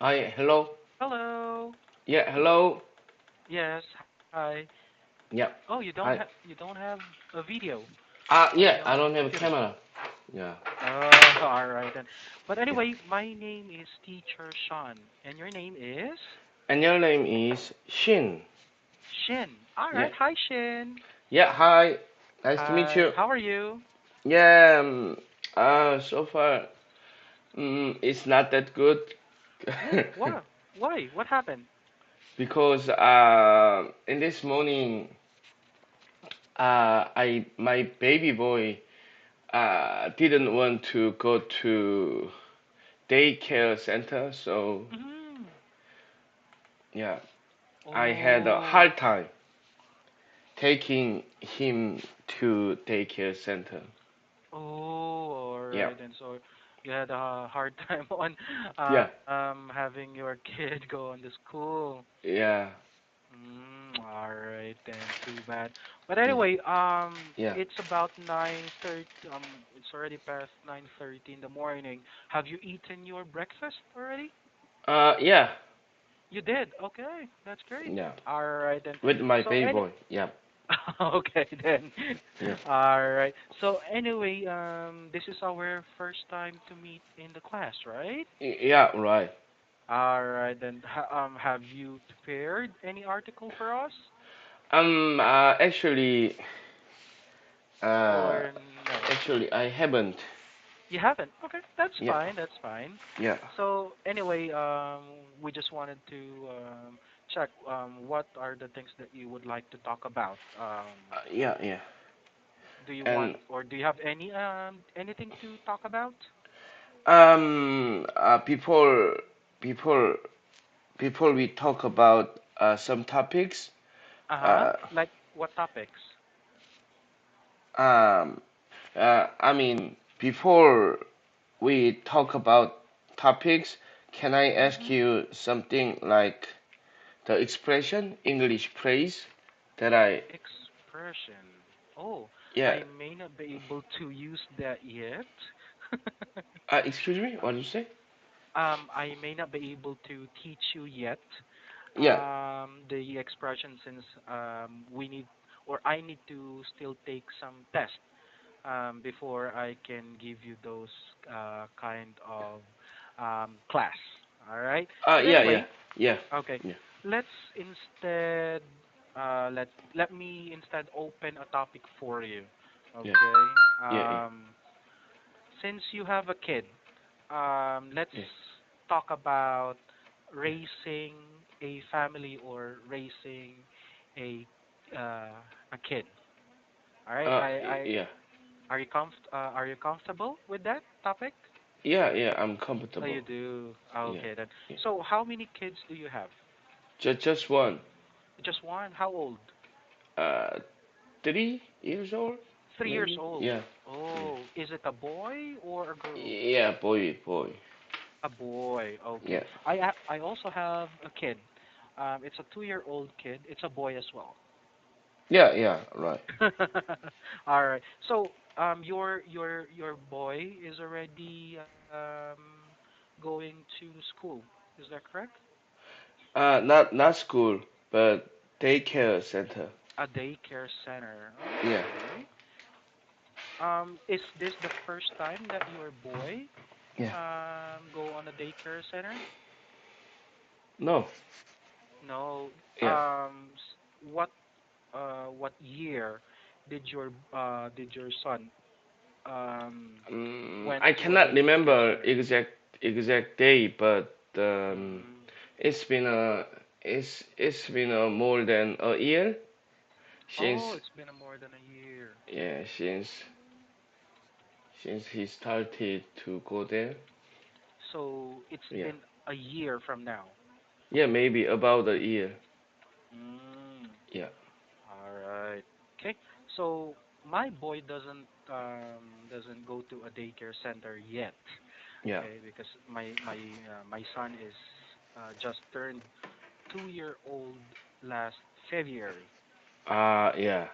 Hi, hello. Hello. Yeah, hello. Yes. Hi. Yeah. Oh, Hi. you don't have a video on Yeah, I your don't have a computer. camera. Yeah. All right then. But Yeah. anyway, my name is Teacher Sean, and your name is And your name is Shin. Shin. All Yeah. right. Hi, Shin. Yeah, hi. Nice to meet Hi. you. How are you? Yeah, so far, it's not that good. Oh, wow. Why? What happened? Because in this morning, my baby boy didn't want to go to daycare center, so Mm. yeah, I had a Oh. hard time taking him to daycare center. Oh, all Yeah, right. And so you had a hard time on yeah, having your kid go on the school. yeah, All right then, too bad. But yeah, anyway, yeah. it's about 9:30. It's already past 9:30 in the morning. Have you eaten your breakfast already? Yeah, You did. Okay, that's great. yeah. All right then. With my So baby any boy. Yeah, okay then. yeah, All right. So anyway, this is our first time to meet in the class, right? yeah. Right. All right then. Have you prepared any article for us, Actually, uh, or no? I haven't. You haven't. Okay, that's Yeah, fine. That's fine. yeah, So anyway, we just wanted to check what are the things that you would like to talk about. yeah, yeah. Do you want And or do you have anything to talk about? um, uh, before before before we talk about some topics, Uh-huh. uh, Like what topics? um, I mean, before we talk about topics, can I ask Mm-hmm. you something like the expression, English phrase that I, Expression. Oh, yeah, I may not be able to use that yet. excuse me, what did you say? I may not be able to teach you yet Yeah, the expression since we need or I need to still take some tests before I can give you those kind of class. All right. But yeah, yeah, anyway, yeah, okay. yeah, Let's instead let me instead open a topic for you. yeah, Okay. yeah, yeah, Since you have a kid, let's yeah. talk about raising a family or raising a a kid. All right. Yeah, Are you comfortable with that topic? yeah, yeah, I'm Oh, comfortable. you do. Yeah, Okay then. yeah. So how many kids do you have? Just one. Just one. How old? Uh, 3 years old, 3 years maybe. old. Yeah, yeah, Oh, is it a boy or a girl? yeah. Boy. A boy. Okay. Yeah, I also have a kid. It's a 2-year-old kid. It's a boy as well. yeah, yeah. Right. All right. So, your boy is already going to school. Is that correct? Not school, but daycare center. A daycare center. Yeah. Okay. Is this the first time that your boy Yeah. go on a daycare center? No. No. Yeah. What year did your son went I to a cannot daycare remember center? exact day, but Mm. it's been more than a year Oh, since it's been more than a year. yeah since he started to go there. So it's Yeah. been a year from now. Yeah, maybe about a year. Mm. Yeah. All right. Okay. So my boy doesn't go to a daycare center yet. Yeah. Okay, because my son is just turned 2 year old last February. Yeah.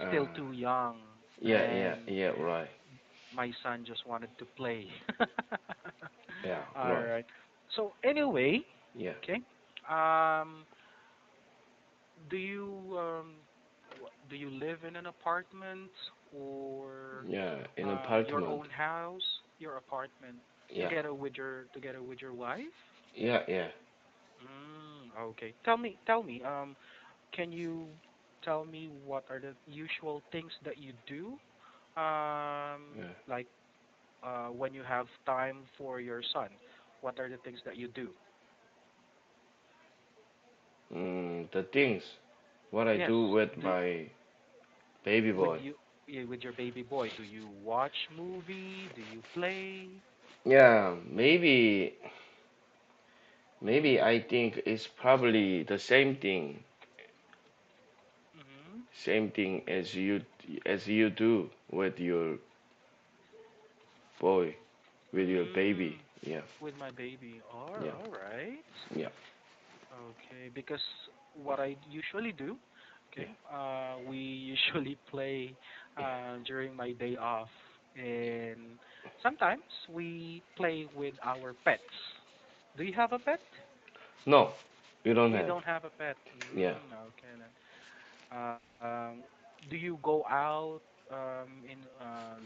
Still Uh, too young, yeah. and Yeah. Right. my son just wanted to play. Yeah. All Right. right. So anyway, Yeah, okay. Um, do you do you live in an apartment or yeah, in your apartment. own house, your apartment, Yeah, together with your wife? yeah, yeah, Okay. Tell me. Can you tell me what are the usual things that you do? yeah. Like when you have time for your son, what are the things that you do? The things what I Yes. do with Do my baby with boy. you yeah, with your baby boy? Do you watch movie? Do you play? Yeah, maybe Mm-hmm. I think it's probably the Mm-hmm. same thing as you do with your boy, with your baby. Mm, Yeah, with my baby. yeah, All right. yeah, Okay, because what I usually do, yeah. okay, we usually play during my day off, and sometimes we play with our pets. Do you have a pet? No, you don't You have. don't have a pet. Yeah. Okay then. Do you go out in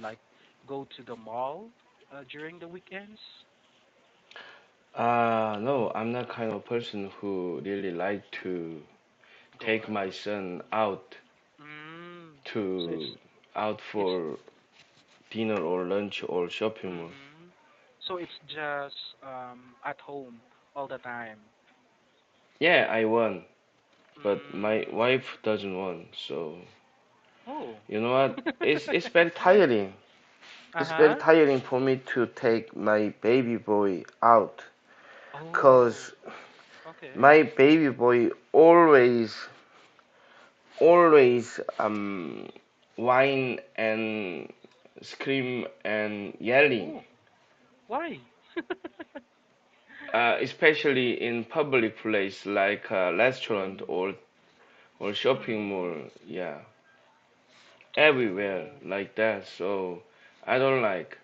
like go to the mall during the weekends? No, I'm not kind of person who really like to Go take my out. son out Mm, so to out it's for dinner or lunch or shopping mall. mm-hmm. So it's just at home all the time. Yeah, I want, but my Mm. wife doesn't want. So Oh. you know what? It's very tiring. It's very Uh-huh. tiring for me to take my baby boy out, Oh. cause Okay. my baby boy always whine and scream and yelling, Oh. Why? especially in public place like a restaurant Mm. or shopping mall. Mm. Yeah, everywhere Oh. like that. So I don't like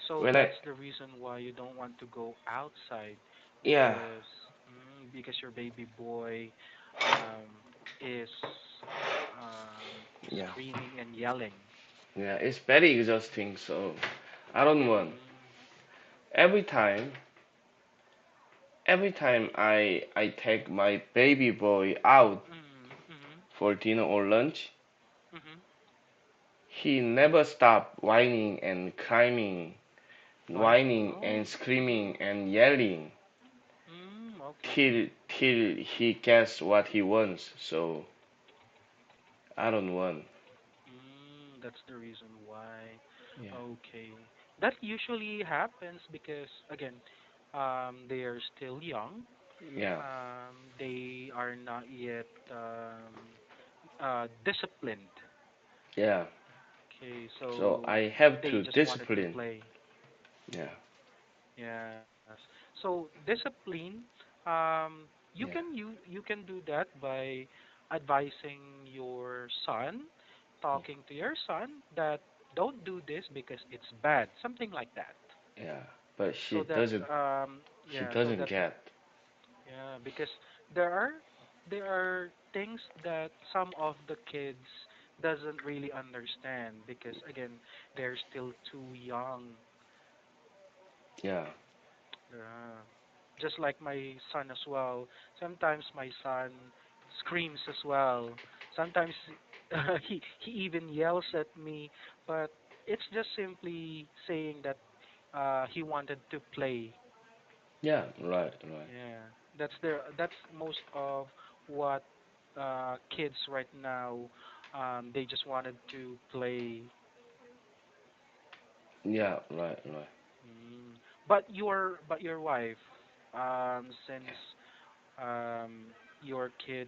So when I that's the reason why you don't want to go outside yeah because your baby boy um is yeah screaming and yelling. yeah it's very exhausting. So I don't want Mm. every time. Every time I take my baby boy out Mm. Mhm. for dinner or lunch, Mhm. he never stopped Whining. whining Oh. and screaming Mhm. and yelling Okay. till he gets what he wants. So I don't want. That's the reason why. Yeah, Okay. That usually happens because again, they are still young. yeah, They are not yet disciplined. yeah. Okay, So so I have they to just wanted to discipline. play. Yeah, Yes. So discipline, yeah, you can do that by advising your son, yeah, talking to your son that don't do this because it's bad, something like that. yeah. But So that she so doesn't that get. yeah, because there are there are things that some of the kids doesn't really understand because again, they're still too young. Yeah, Yeah. Just like my son as well. Sometimes my son screams as well. Sometimes he even yells at me, but it's just simply saying that he wanted to play. yeah. Right, right. Yeah. That's most of what kids right now they just wanted to play. Yeah, right, right. But your wife since your kid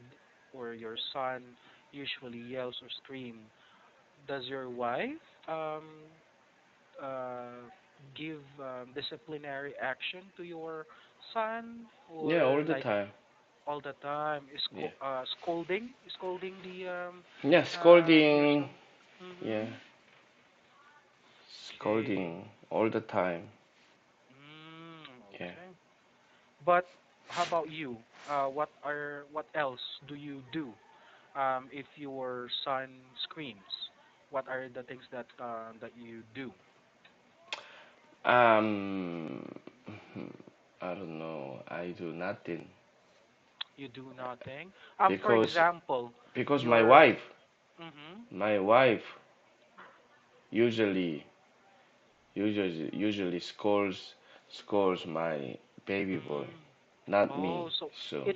or your son usually yells or scream, does your wife uh, give disciplinary action to your son Yeah, or all the like time. all the time is Yeah, scolding the yeah. your Scolding. son? Yeah, Mm-hmm. Okay. scolding all the time. Mm, Yeah, okay. But how about you? What else do you do if your son screams? What are the things that you do? Um, I don't know. I do nothing You do nothing. For because example, because your mm-hmm, my wife usually usually scores my baby boy, mm, not oh, me. so So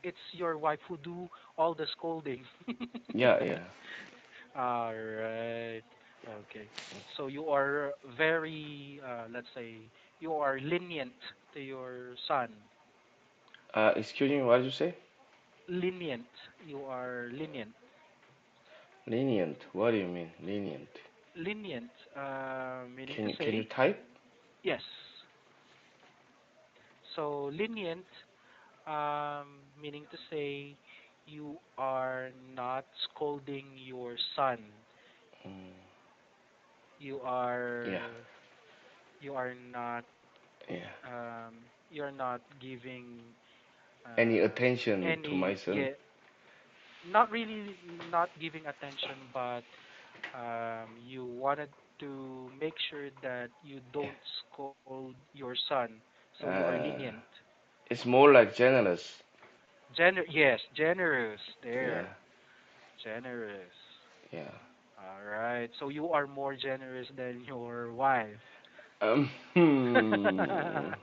it's your wife who do all the scolding. yeah, yeah. All right. Okay. So you are very, let's say, you are lenient to your son. Excuse me, what did you say? Lenient. You are lenient. Lenient. What do you mean, lenient? Lenient, meaning to Can you say, type? yes. So lenient, meaning to say, you are not scolding your son. Mm, You yeah, are you are not yeah. you're not giving Any attention to my any, son? yeah, not really, not giving attention, but you wanted to make sure that you don't scold your son, so you are Uh, lenient. it's more like generous. Yes, generous. Yeah, There, generous. yeah. All right, so you are more generous than your wife. Hmm.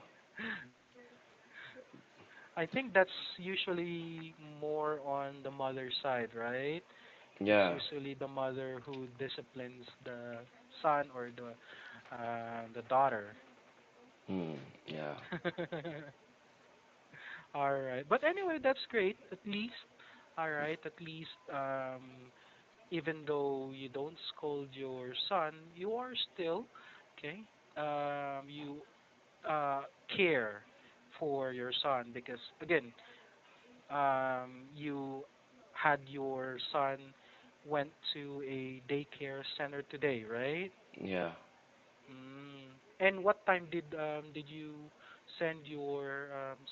I think that's usually more on the mother side, right? It's Yeah. usually the mother who disciplines the son or the daughter. Hmm. Yeah. All right. But anyway, that's great. At least, all right. At least, even though you don't scold your son, you are still okay. You uh, care for your son because again, you had your son went to a daycare center today, right? Yeah. And what time did you send your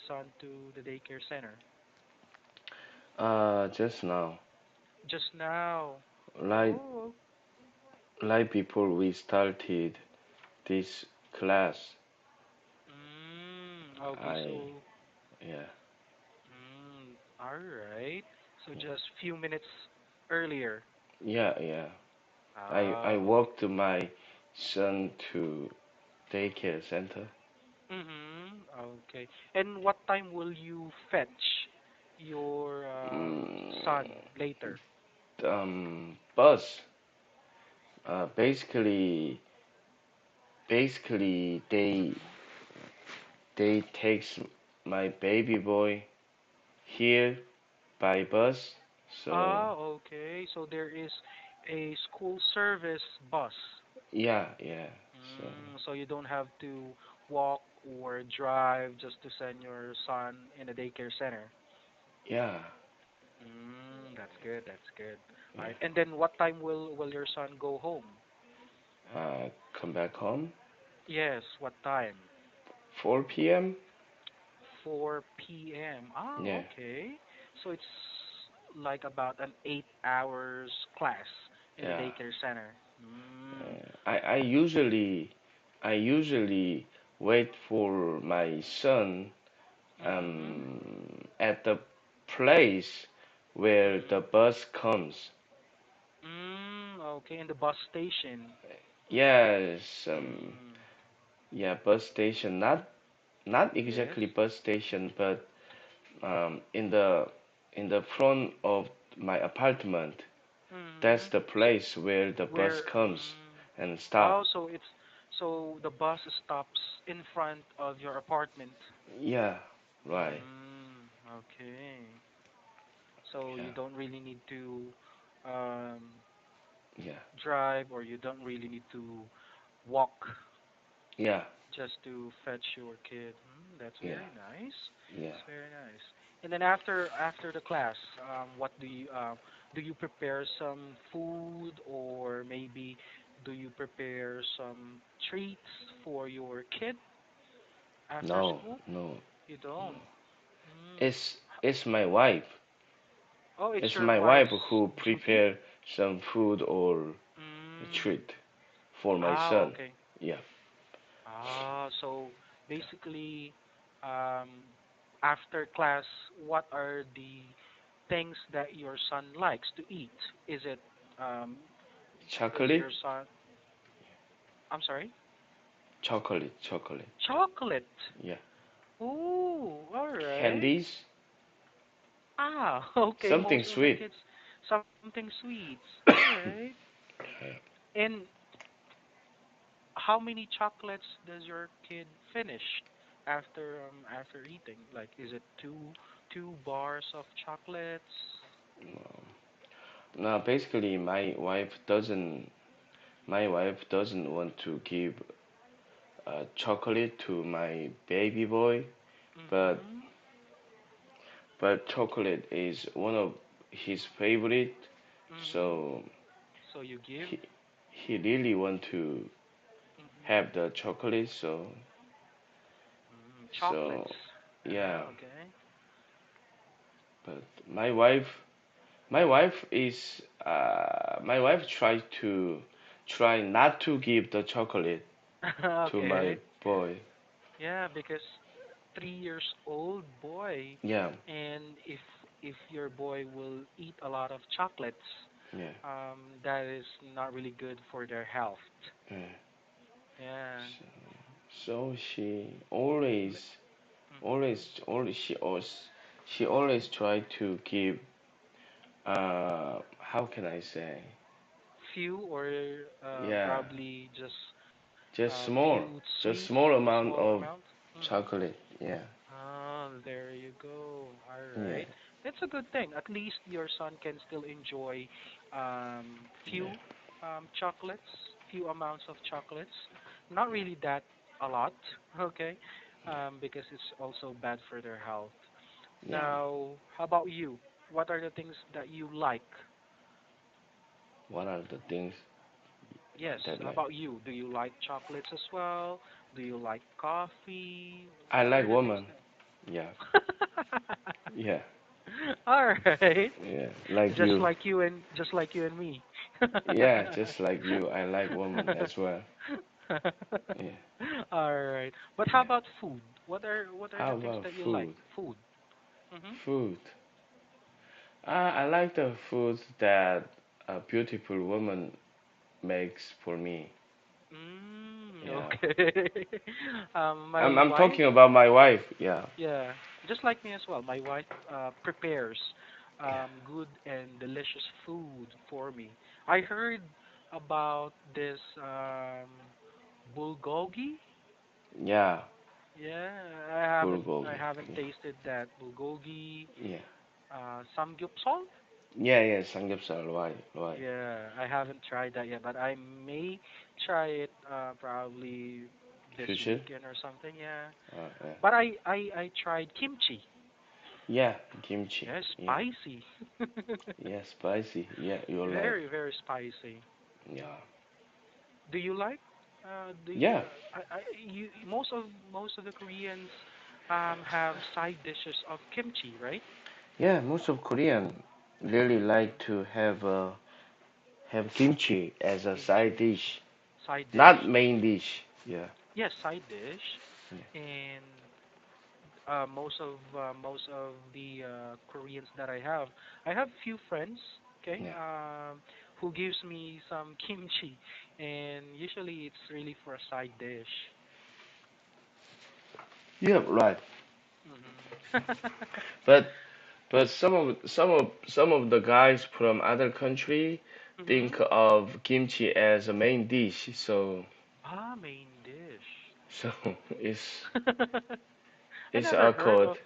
son to the daycare center? Just now, Just now. right, Oh, right before we started this class, okay. I, So, yeah, all right. So just few minutes earlier. yeah, yeah. I Oh, walked my son to daycare center. okay. And what time will you fetch your son Mm, later? bus. Basically, they takes my baby boy here by bus. So Ah, okay. So there is a school service bus. yeah, yeah. So So you don't have to walk or drive just to send your son in a daycare center. yeah, That's good. That's good. All yeah. right. And then what time will your son go home? Come back home. Yes, what time? 4 p.m. 4 p.m. Ah, Yeah, okay. So it's like about an 8 hours class in the yeah. daycare center. I usually wait for my son Mm-hmm. at the place where the Mm-hmm. bus comes. Okay, in the bus station. Yes, Mm, yeah, bus station. Not yes. exactly bus station, but in the front of my apartment. That's Mm-hmm. the place where the bus Where? comes and Oh, stop. so the bus stops in front of your apartment. Yeah, right. Okay. So Yeah, you don't really need to um, yeah, drive, or you don't really need to walk yeah, just to fetch your kid. That's yeah, very nice. yeah. It's very nice. And then after the class, what do you prepare some food, or maybe do you prepare some treats for your kid after No, school? no. You don't. Mm. It's my wife. Oh, it's It's your my wife wife's who duty? prepare some food or a Mm. treat for my Ah, son. okay. Yeah, So basically, um, after class, what are the things that your son likes to eat? Is it, um, is chocolate, your son, I'm sorry, chocolate. chocolate? Yeah, Ooh, all right. candies, Ah, okay. something Most of the sweet. kids, something sweets. All right. And how many chocolates does your kid finish after eating? Like, is it two bars of chocolates? Now, basically, my wife doesn't want to give chocolate to my baby boy, but Mm-hmm. chocolate is one of his favorite, Mm-hmm. so So you give he he really want to mm-hmm. have the chocolate, so Chocolates. yeah. Okay. But my wife try not to give the chocolate to my Okay. boy. Yeah, because 3 years old boy, Yeah, and if your boy will eat a lot of chocolates, yeah, that is not really good for their health. yeah. Yeah. So she M- always, mhm. always, she always try to give, how can I say? Few or Yeah, probably just just few just sweets, small a amount small of amount. Mm-hmm. chocolate. Yeah, Ah, there you go. All yeah, right. That's a good thing. At least your son can still enjoy yeah, few chocolates, few amounts of chocolates. Not really that a lot, okay? Because it's also bad for their health. yeah. Now, how about you? What are the things that you like? What are the things Yes, that how like? about you? Do you like chocolates as well? Do you like coffee? I What like are the things woman. Yeah, that yeah, All right. yeah. Like you. Just like you and me. Yeah, just like you. I like woman as well. Yeah, All right. But how yeah. about food? What are How the things about that you like? food? Food. Mhm. Food. I like the food that a beautiful woman makes for me. Yeah. Okay. My I'm wife, talking about my wife. Yeah. yeah, just like me as well. My wife prepares Yeah. good and delicious food for me. I heard about this bulgogi. Yeah. Yeah, I Bulgogi. haven't Yeah. tasted that bulgogi. Yeah. Samgyeopsal. Yeah. Yeah. Samgyeopsal. Right. Right. Yeah, I haven't tried that yet, but I may try it probably this Future. weekend or something. Yeah, Yeah. but I tried kimchi. Yeah. Kimchi. Yeah, Yeah. spicy. Yeah. Spicy. Yeah. You like. Very, very spicy. Yeah. Do you like? Yeah. Most of the Koreans have side dishes of kimchi, right? Yeah. Most of Korean really like Mm-hmm. to have kimchi as a side Kimchi dish, side dish. not main dish. Yeah. Yes, side dish, Yeah. and most of the Koreans that I have few friends, okay, Yeah. who gives me some kimchi, and usually it's really for a side dish. Yeah. Right. Hmm But some of the guys from other country think hmm of kimchi as a main dish, Ah, main dish. so it's I it's never heard awkward. of.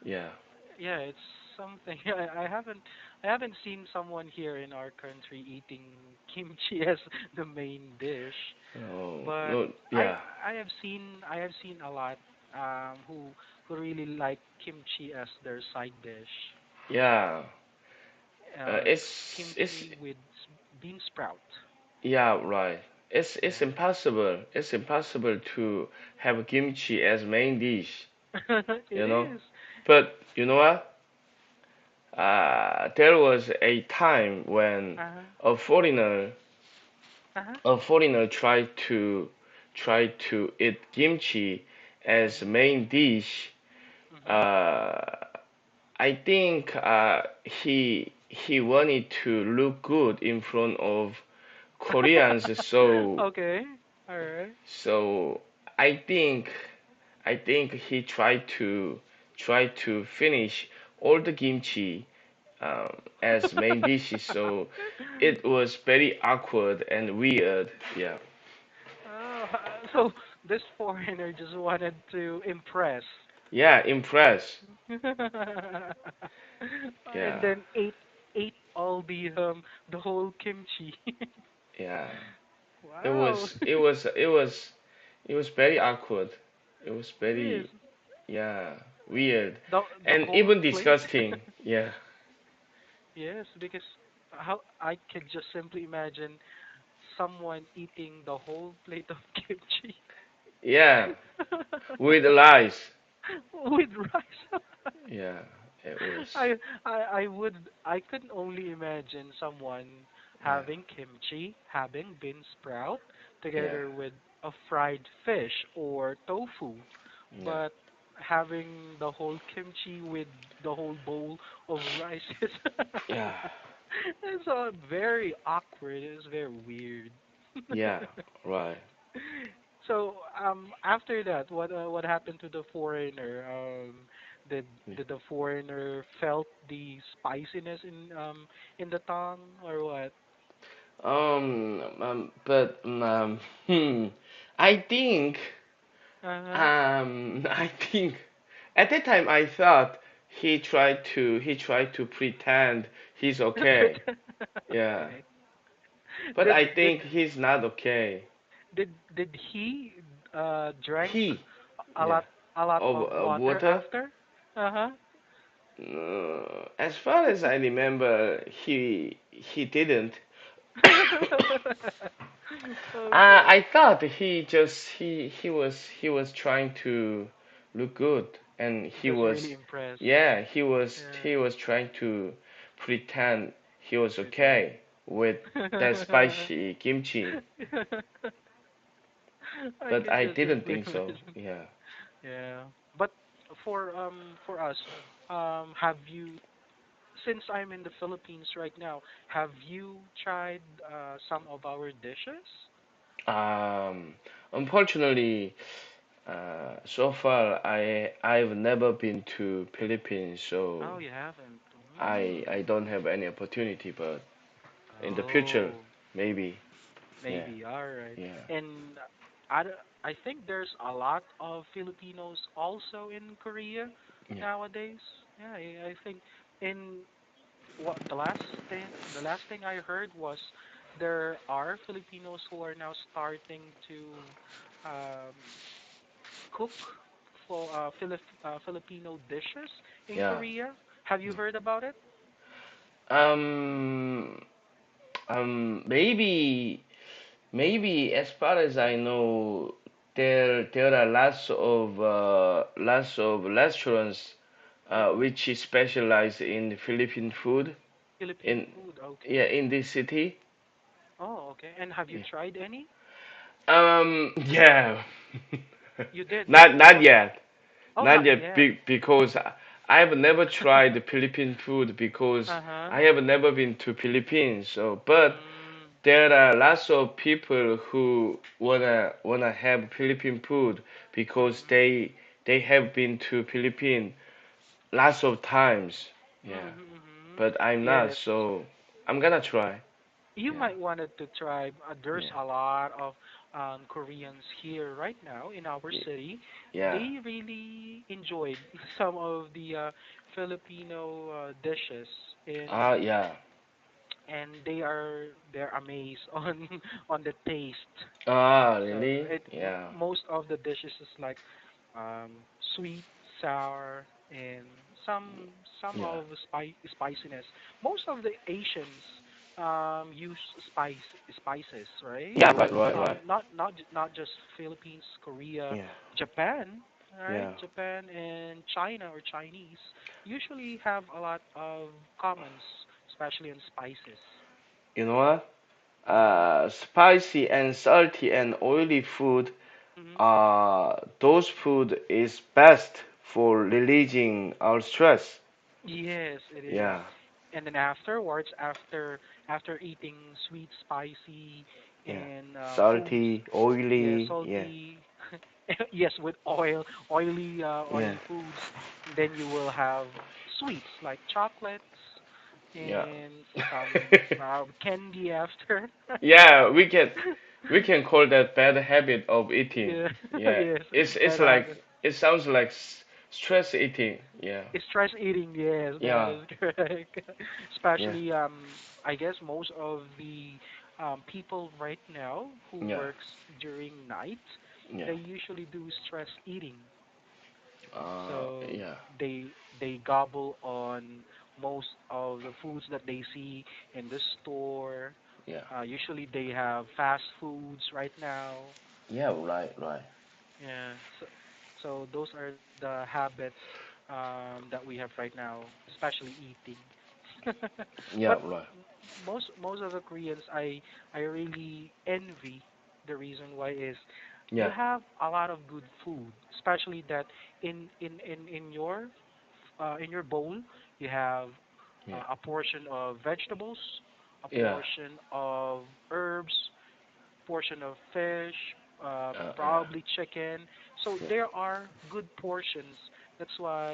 Yeah. Yeah, it's something I haven't seen someone here in our country eating kimchi as the main dish. Oh But no. I Yeah. I have seen a lot who really like kimchi as their side dish. Yeah. Uh, It's Kimchi with bean sprout. yeah, right. It's Yeah. impossible. It's impossible to have kimchi as main dish. It you know. is. But you know what? There was a time when Uh-huh. a foreigner Uh-huh. tried to eat kimchi as Mhm. main dish. Mhm. Uh, I think he wanted to look good in front of Koreans, so Okay. All right. so I think I think he tried to finish all the kimchi as main dishes, so it was very awkward and weird. Yeah, Oh, so this foreigner just wanted to impress. yeah, impressed. And Yeah, then ate all the whole kimchi. yeah. It Wow. was it was it was it was very awkward. It was It is. very, yeah, weird The and whole even plate. disgusting. Yeah, Yes, because how I could just simply imagine someone eating the whole plate of kimchi yeah, with lies. with rice. Yeah, it was. I I could only imagine someone Yeah, having kimchi, having bean sprout yeah, together with a fried fish or tofu, yeah, but having the whole kimchi with the whole bowl of rice is yeah, it's very awkward. It's very weird. yeah. Right. So after that, what happened to the foreigner? Did did the foreigner felt the spiciness in the tongue or what? But I think Uh-huh. I think at that time I thought he tried to pretend he's okay. Yeah, Okay. but Did I did think he's not okay. did he drank He, a yeah, lot of of water water. after? Uh-huh. As far as I remember, he didn't. Okay. I thought he was trying to look good, and he Just really was, impressed. yeah, he was Yeah. he was trying to pretend he was Pretend. okay with that spicy kimchi, I but could I just didn't simply think so. imagine. Yeah, Yeah. But for us, have you since I'm in the Philippines right now, have you tried some of our dishes? um, unfortunately, so far I've never been to Philippines, so Oh, you haven't. I don't have any opportunity, but in the future, Oh, maybe. Yeah, maybe. All right. yeah, And I, d- I think there's a lot of Filipinos also in Korea yeah, nowadays. Yeah, I think in what the last thing I heard was there are Filipinos who are now starting to um, cook for Filipino dishes in yeah. Korea. Have you heard about it? Um, maybe as far as I know, there are lots of restaurants Hmm. which specialize in Philippine food Philippine in, food. yeah, Okay. in this city. Oh, okay. And have you Yeah. tried any? Yeah. You did. Not What? yet. Oh, Not not yet yet. because I have never tried the Philippine food because Uh-huh. I have never been to Philippines. So, but Mm, there are lots of people who wanna have Philippine food because mm-hmm. they have been to Philippines lots of times. Yeah, Mm-hmm, mm-hmm. but I'm not, Yes. so I'm gonna try. You Yeah, might wanted to try. There's yeah, a lot of Koreans here right now in our city. yeah. They really enjoyed some of the Filipino dishes, Yeah. and they're amazed on the taste. So Really? Yeah, most of the dishes is like sweet, sour, and some yeah, of spiciness. Most of the Asians use spices, right? yeah. Right, right, right. Not just Philippines, Korea, Yeah, Japan. right? Yeah. Japan and China or Chinese usually have a lot of commons, especially in spices. You know what? Mhm. Spicy and salty and oily food, Mhm. those food is best for releasing our stress. Yes, it is. Yeah, And then afterwards, after eating sweet, spicy, yeah. and foods, Salty, yeah, oily, yeah, salty, yes, with yeah, oily foods, and then you will have sweets like chocolates yeah. and some candy after. Yeah, we can call that bad habit of eating. Yeah, Yeah, yes, it's bad habit. like it sounds like stress eating. Yeah, Stress eating, yes, that yeah, is correct. yeah, Especially, I guess most of the people right now who yeah, works during night, yeah. they usually do stress eating. So Yeah, they gobble on most of the foods that they see in the store. yeah, Usually they have fast foods right now. yeah. Right, right. Yeah, so those are the habits that we have right now, especially eating. Yeah, But right. most of the Koreans, I really envy. The reason why is you Yeah, have a lot of good food, especially that in your bowl you have yeah, a portion of vegetables, a yeah, portion of herbs, portion of fish, yeah, probably chicken. So yeah. there are good portions. That's why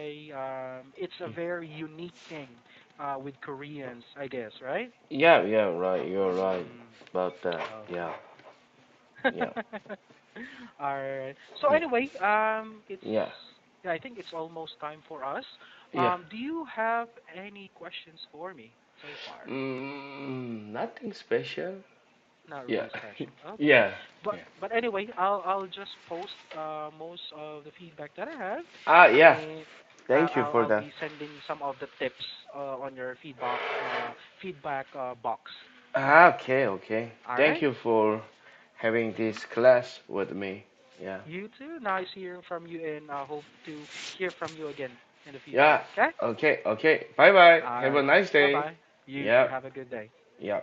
it's a Mm. very unique thing with Koreans, I guess, right? Yeah, yeah, right. You're right Mm, about that. Yeah, okay. yeah, All right. So yeah, anyway, it's yeah, yeah, I think it's almost time for us. yeah. Do you have any questions for me so far? Nothing special. Not Yeah, really special. Okay. yeah, But yeah. but anyway, I'll just post most of the feedback that I have, Yeah. and Thank you for I'll that. be sending some of the tips on your feedback box. Okay, okay. All Thank right. you for having this class with me. Yeah. You too. Nice hearing from you, and I hope to hear from you again in the future. Yeah. Okay. Okay, okay. Bye bye. All Have a right. nice Bye day. bye. You too. Yeah, Have a good day. yeah.